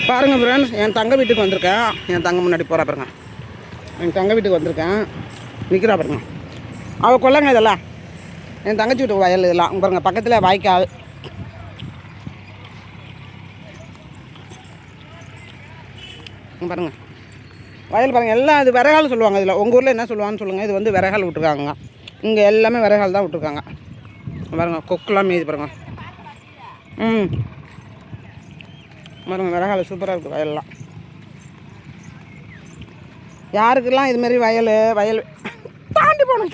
பாருங்கள் ஃப்ரெண்ட்ஸ், என் தங்க வீட்டுக்கு வந்திருக்கேன். என் தங்க முன்னாடி போகிறா பாருங்க. என் தங்க வீட்டுக்கு வந்திருக்கேன். நிற்கிறா பாருங்க. அவள் கொள்ளைங்க இதெல்லாம் என் தங்கச்சி வீட்டுக்கு வயல் இதெல்லாம் பாருங்க. பக்கத்தில் வாய்க்கால். பாருங்கள் வயல் பாருங்கள். எல்லாம் இது விறகால் சொல்லுவாங்க. இதில் உங்கள் ஊரில் என்ன சொல்லுவான்னு சொல்லுங்கள். இது வந்து விறகால் விட்டுருக்காங்க. இங்கே எல்லாமே விறகால் தான் விட்டுருக்காங்க. பாருங்கள் கொக்குலாம் மீது பாருங்கள். பாருங்க விறகால் சூப்பராக இருக்குது வயல்லாம். யாருக்கெல்லாம் இதுமாரி வயல் தாண்டி போகணும்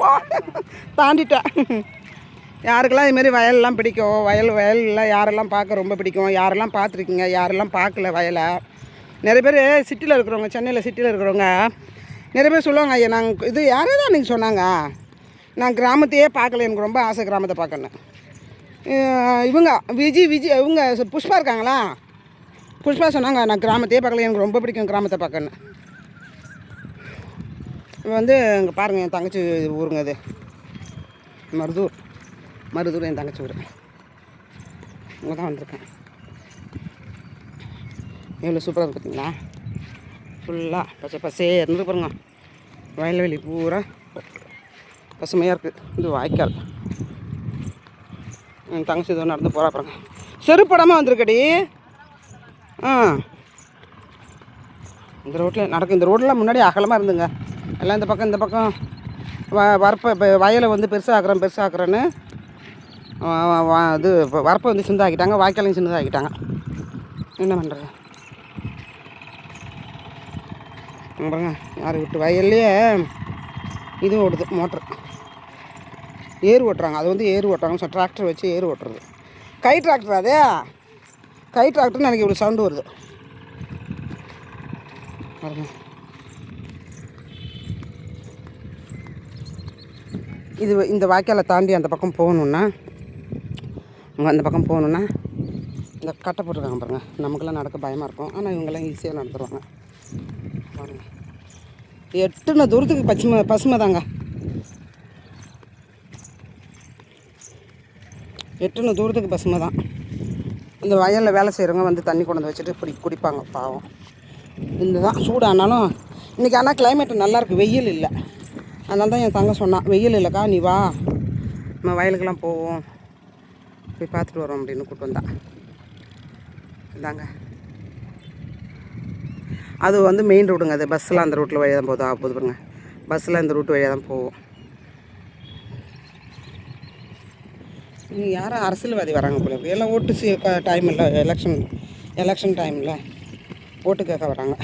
தாண்டிட்டேன். யாருக்கெல்லாம் இதுமாரி வயலெல்லாம் பிடிக்கும், வயலில் யாரெல்லாம் பார்க்க ரொம்ப பிடிக்கும், யாரெல்லாம் பார்த்துருக்கீங்க, யாரெல்லாம் பார்க்கல வயலை. நிறைய பேர் சிட்டியில் இருக்கிறவங்க, சென்னையில் சிட்டியில் இருக்கிறவங்க நிறைய பேர் சொல்லுவாங்க, ஐயா நாங்கள் இது யாரே தான் நீங்கள் சொன்னாங்க, நான் கிராமத்தையே பார்க்கல, எனக்கு ரொம்ப ஆசை கிராமத்தை பார்க்கணும். இவங்க விஜய் இவங்க புஷ்பா இருக்காங்களா, புஷ்பா சொன்னாங்க நான் கிராமத்தையே பார்க்கல, எனக்கு ரொம்ப பிடிக்கும் கிராமத்தை பார்க்கணும். இப்போ வந்து இங்கே பாருங்கள், என் தங்கச்சி ஊருங்க அது மருதூர் என் தங்கச்சி ஊர். இங்கே தான் வந்திருக்கேன். எவ்வளோ சூப்பராக இருக்குது பார்த்தீங்களா. ஃபுல்லாக பச்சை பசேர்னு பாருங்க. வயல்வெளி பூரா பசுமையாக இருக்குது. இது வாய்க்கால். என் தங்கச்சி இதோ நடந்து போகிறா பாருங்க. செருப்படாமல் வந்திருக்கடி. இந்த ரோட்டில் நடக்கும். இந்த ரோட்டில் முன்னாடி அகலமாக இருந்துங்க. எல்லாம் இந்த பக்கம் வரப்பை இப்போ வயலை வந்து பெருசாக்குறேன்னு இது வரப்பை வந்து சின்னதாக்கிட்டாங்க, வாய்க்காலையும் சின்னதாக்கிட்டாங்க. என்ன பண்ணுறது பாருங்க. யார் விட்டு வயல்லையே இது ஓடுது மோட்ரு, ஏறு ஓட்டுறாங்க. அது வந்து ஏறு ஓட்டுறாங்க. டிராக்டர் வச்சு ஏறு ஓட்டுறது. கை டிராக்டர் அதே கை டிராக்டர்னு எனக்கு இவ்வளோ சவுண்டு வருது பாருங்க. இது இந்த வாய்க்காலை தாண்டி அந்த பக்கம் போகணுன்னா, அந்த பக்கம் போகணுன்னா இந்த கட்டை போட்டிருக்காங்க பாருங்கள். நமக்கெல்லாம் நடக்க பயமாக இருக்கும், ஆனால் இவங்கெல்லாம் ஈஸியாக நடந்துருவாங்க பாருங்கள். எட்டுன தூரத்துக்கு பசுமை தாங்க. எட்டுன தூரத்துக்கு பசுமை தான். இந்த வயலில் வேலை செய்கிறவங்க வந்து தண்ணி கொண்டு வந்து வச்சுட்டு குடிப்பாங்க பாவம். இந்த தான் சூடானாலும் இன்றைக்கி. ஆனால் கிளைமேட்டு நல்லாயிருக்கு, வெயில் இல்லை. அதனால தான் என் தங்க சொன்னான், வெயில் இல்லைக்கா நீ வா, நம்ம வயலுக்கெல்லாம் போவோம், போய் பார்த்துட்டு வரோம் அப்படின்னு கூப்பிட்டு வந்தான். இதாங்க அது வந்து மெயின் ரோடுங்க. அது பஸ்ஸெலாம் அந்த ரூட்டில் வழியாக தான் போகுது பாருங்க. பஸ்ஸில் இந்த ரூட்டு வழியாக தான் போவோம். யாரும் அரசியல்வாதி வராங்க போல இருக்கு. எல்லாம் ஓட்டு டைம் இல்லை, எலெக்ஷன் டைமில் ஓட்டு கேட்க வராங்க.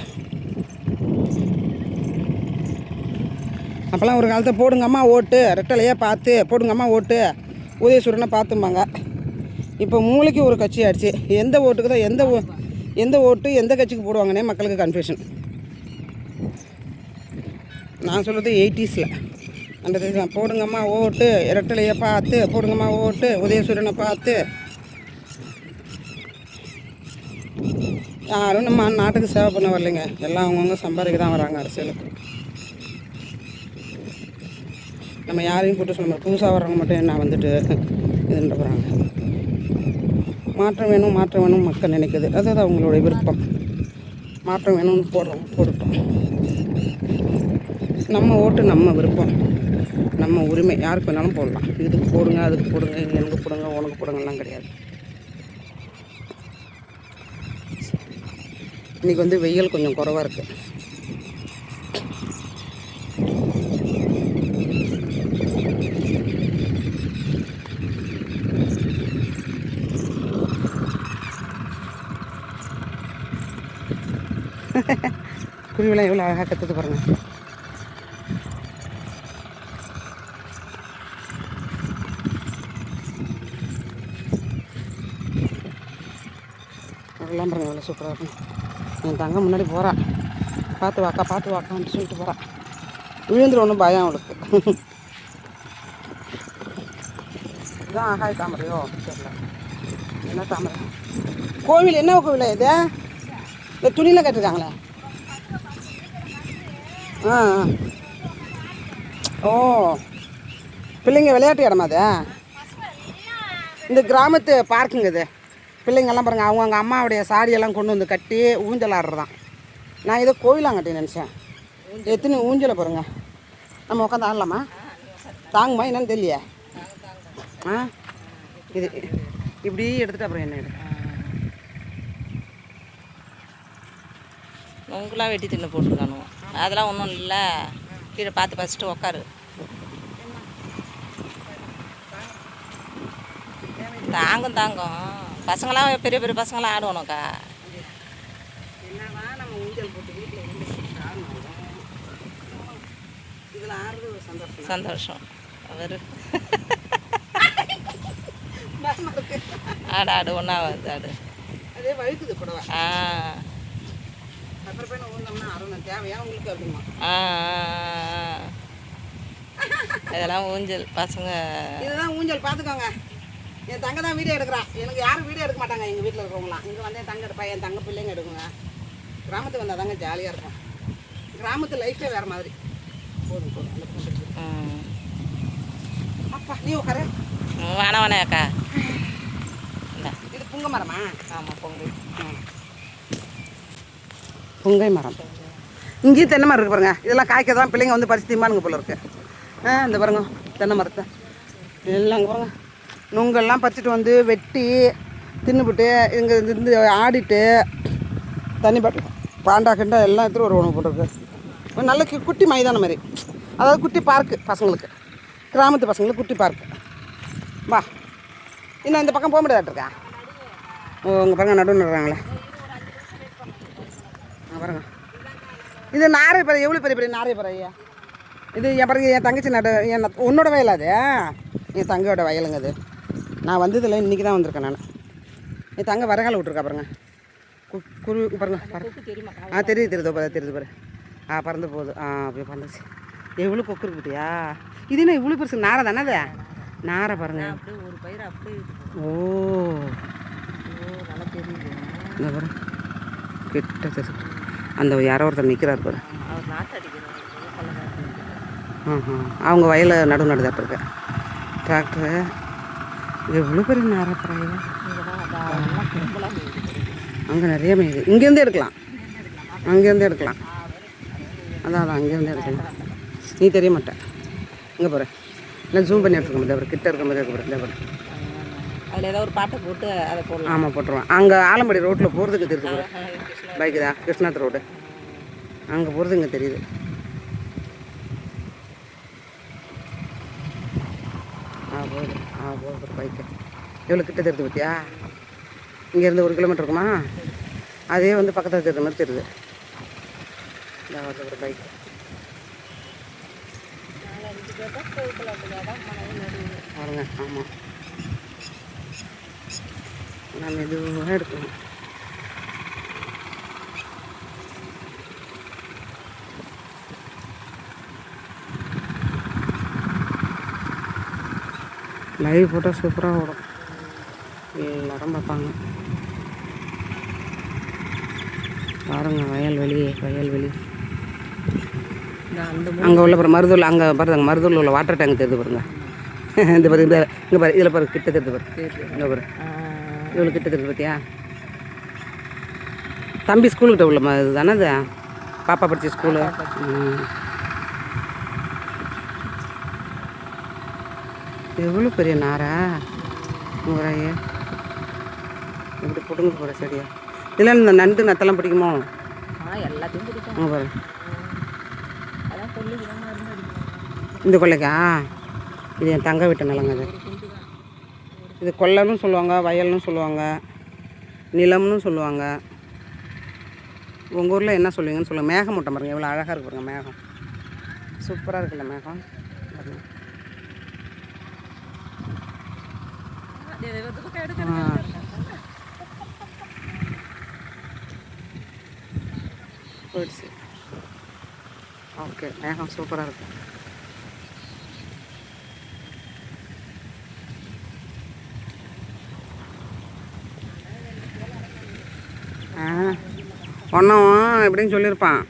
அப்போல்லாம் ஒரு காலத்தை போடுங்கம்மா ஓட்டு, ரெட்டலையாக பார்த்து போடுங்கம்மா ஓட்டு, உதயசூரனை பார்த்தும்பாங்க. இப்போ மூளைக்கு ஒரு கட்சி ஆயிடுச்சு. எந்த ஓட்டுக்கு தான் எந்த ஓட்டு எந்த கட்சிக்கு போடுவாங்கன்னே மக்களுக்கு கன்ஃபியூஷன். நான் சொல்கிறது 80s அந்த போடுங்கம்மா ஓட்டு, ரெட்டலையை பார்த்து போடுங்கம்மா ஓட்டு, உதயசூரனை பார்த்து. யாரும் நம்ம நாட்டுக்கு சேவை பண்ண வரலைங்க. எல்லாம் அவங்கவுங்க சம்பாதிக்க தான் வராங்க அரசியலுக்கு. நம்ம யாரையும் கூட்ட சொல்ல முடியாது. புதுசாக வர்றவங்க மட்டும் என்ன வந்துட்டு இதுன்ற போகிறாங்க. மாற்றம் வேணும் மக்கள் நினைக்குது. அதாவது அவங்களுடைய விருப்பம். மாற்றம் வேணும்னு போடட்டும். நம்ம ஓட்டு நம்ம விருப்பம், நம்ம உரிமை. யாருக்கு வேணாலும் போடலாம். இதுக்கு போடுங்க, அதுக்கு போடுங்க, எனக்கு போடுங்க, உனக்கு போடுங்கலாம் கிடையாது. இன்றைக்கி வந்து வெயில் கொஞ்சம் குறைவாக இருக்குது. குருவிலாம் எவ்வளோ அழகாக கற்றுட்டு பாருங்க. அதெல்லாம் பாருங்க எவ்வளோ சூப்பராக இருக்கும். என் தங்க முன்னாடி போகிறா, பார்த்து வாக்கான்னு சொல்லிட்டு போகிறா. விழுந்துடும் ஒன்றும் பயம் அவளுக்கு. இதுதான் ஆகாய தாமரையோ தெரியல. என்ன தாமரை கோவில்? என்ன கோவில் இது? இந்த துணியில் கட்டிருக்காங்களே. ஓ பிள்ளைங்க விளையாட்டு இடமா அது? இந்த கிராமத்து பார்க்குங்க இது. பிள்ளைங்கள்லாம் பாருங்கள் அவங்க அம்மாவுடைய சாரியெல்லாம் கொண்டு வந்து கட்டி ஊஞ்சல் ஆடுறதான். நான் ஏதோ கோயிலாங்கட்டி நினச்சேன். எத்தனை ஊஞ்சலை பாருங்கள். நம்ம உட்காந்து ஆடலாமா? தாங்குமா என்னன்னு தெரியலையே. இது இப்படி எடுத்துகிட்டு அப்புறம் என்ன எடு நொங்கெலாம் வெட்டி தின்னு போட்டுருக்கானு. அதெல்லாம் ஒன்றும் இல்லை. கீழே பார்த்து ஃபஸ்ட்டு உக்காரு. தாங்கும் பசங்களாம் பெரிய பெரிய பசங்களாம் ஆடுவானுக்கா. என்னதான் நம்ம ஊஞ்சல் போட்டு வீட்டில் இதில் ஆடுறது ஒரு சந்தோஷம். அவர் ஆடு ஒன்றாவது ஆடு. அதே வழுக்குது புடவை. இதெல்லாம் ஊஞ்சல் பசங்க. இதுதான் ஊஞ்சல் பார்த்துக்கோங்க. என் தங்க தான் வீடியோ எடுக்கிறான். எனக்கு யாரும் வீடியோ எடுக்க மாட்டாங்க எங்கள் வீட்டில் இருக்கிறவங்களாம். இங்கே வந்து என் தங்க எடுப்பா, என் தங்க பிள்ளைங்க எடுக்குங்க. கிராமத்துக்கு வந்தால் தாங்க ஜாலியாக இருக்கும். கிராமத்து லைஃபே வேறு மாதிரி. போதும் அப்பா நீ உட்காரு. வேணாம் அக்கா. இது புங்கை மரமா? ஆமாம், புங்கை மரம். இங்கேயும் தென்னை மரம் இருக்குது பாருங்க. இதெல்லாம் காய்க்க தான் பிள்ளைங்க வந்து பறிச்சு திம்பானுங்க போல இருக்கு. இந்த பாருங்க தென்னை மரத்தை எல்லாம் இங்கே பாருங்க. நுங்கெல்லாம் பறிச்சுட்டு வந்து வெட்டி தின்னுபிட்டு இங்கே இருந்து ஆடிட்டு தண்ணி பாண்டா கிண்டா எல்லாம் எடுத்துகிட்டு ஒரு உணவு போட்டிருக்கு. நல்ல குட்டி மைதானம் மாதிரி, அதாவது குட்டி பார்க்கு பசங்களுக்கு, கிராமத்து பசங்களுக்கு குட்டி பார்க்கு. வா இன்னும் இந்த பக்கம் போக முடியாதுக்கா. இங்கே பாருங்க நடுவு நடுறாங்களே பாருங்க. இது நாரை பறை. எவ்வளோ பெரிய பெரிய நாரை பறை ஐயா. இது என் பாருங்க என் தங்கச்சி உன்னோட வயல் அது. என் தங்கையோட வயலுங்க அது. நான் வந்ததில்லை, இன்றைக்கி தான் வந்திருக்கேன் நான். என் தங்க வரகால விட்ருக்கா பாருங்க. குரு பாருங்க. தெரியுது பாரு. பறந்து போகுது. அப்படியே பறந்துச்சு. எவ்வளோ கொக்கு இருக்கு பார்த்தியா. இது என்ன இவ்வளோ பெருசு நாரை தானே அது. நாரை பாருங்க. ஒரு பயிர் அப்படியே. நல்லா தெரியுது. இந்த பாரு கிட்ட தெரியுது. அந்த யாரோ ஒருத்தர் நிற்கிறார் பாரு. அவங்க வயலை நடுதாட்டு இருக்கு டிராக்டரு. எவ்வளோ பெரிய நாரப்பறாங்க. அங்கே நிறைய மேயுது. இங்கேருந்தே எடுக்கலாம். அதான் அங்கேருந்தே எடுக்கலாம். நீ தெரிய மாட்டேன். இங்கே போகிற இல்லை ஜூம் பண்ணி எடுத்துக்க முடியாது. அப்புறம் கிட்ட இருக்க மாதிரி இருக்க போகிறேன். பாரு அதில் ஏதாவது ஒரு பாட்டை போட்டு அதை போடலாம். ஆமாம் போட்டுருவேன். அங்கே ஆலம்படி ரோட்டில் போகிறதுக்கு தெரியுது போகிறேன். பைக்கு தான் கிருஷ்ணாத்து ரோடு. அங்கே போகிறது இங்கே தெரியுது. போகுது பைக்கு. எவ்வளோ கிட்ட தெரியுது பார்த்தியா. இங்கேருந்து 1 கிலோமீட்டர் இருக்குமா. அதே வந்து பக்கத்தில் தெரியுற மாதிரி தெரியுது. ஒரு பைக்கு பாருங்க. ஆமாம் நான் மெதுவாக எடுக்கணும். லைவ் போட்டால் சூப்பராக ஓடும். எல்லாரும் பார்ப்பாங்க. பாருங்க வயல்வெளி. அங்கே உள்ள பாரு மருதூர். அங்கே பாருங்க மருதூரில் உள்ள வாட்டர் டேங்க் தெரியுது பாருங்க. இந்த பாரு இங்கே பாரு. இதில் பாரு கிட்ட தெரியுது பாரு. இங்கே பாரு இவ்வளோ கிட்ட தெரியுது பார்த்தியா. தம்பி ஸ்கூலுக்கிட்ட உள்ள இது தானே அது. பாப்பா படித்த ஸ்கூலு. எவ்வளோ பெரிய நாரா. முறையே இப்படி பிடுங்க போகிற செடியா. இதெல்லாம் இந்த நண்டு நத்தெல்லாம் பிடிக்குமோ. எல்லாத்தையும் பிடிக்கும். பாரு இந்த கொள்ளைக்கா. இது என் தங்க வீட்டு நிலங்க. இது கொல்லைன்னு சொல்லுவாங்க, வயல்னு சொல்லுவாங்க, நிலம்னு சொல்லுவாங்க. உங்கள் ஊரில் என்ன சொல்லுவீங்கன்னு சொல்லுங்கள். மேகம் மூட்டை பாருங்க எவ்வளோ அழகாக இருக்கு பாருங்க. மேகம் சூப்பராக இருக்குல்ல மேகம். போயிடுச்சு. ஓகே மேகம் சூப்பராக இருக்கும். ஒன்றும் எப்படின்னு சொல்லியிருப்பான்.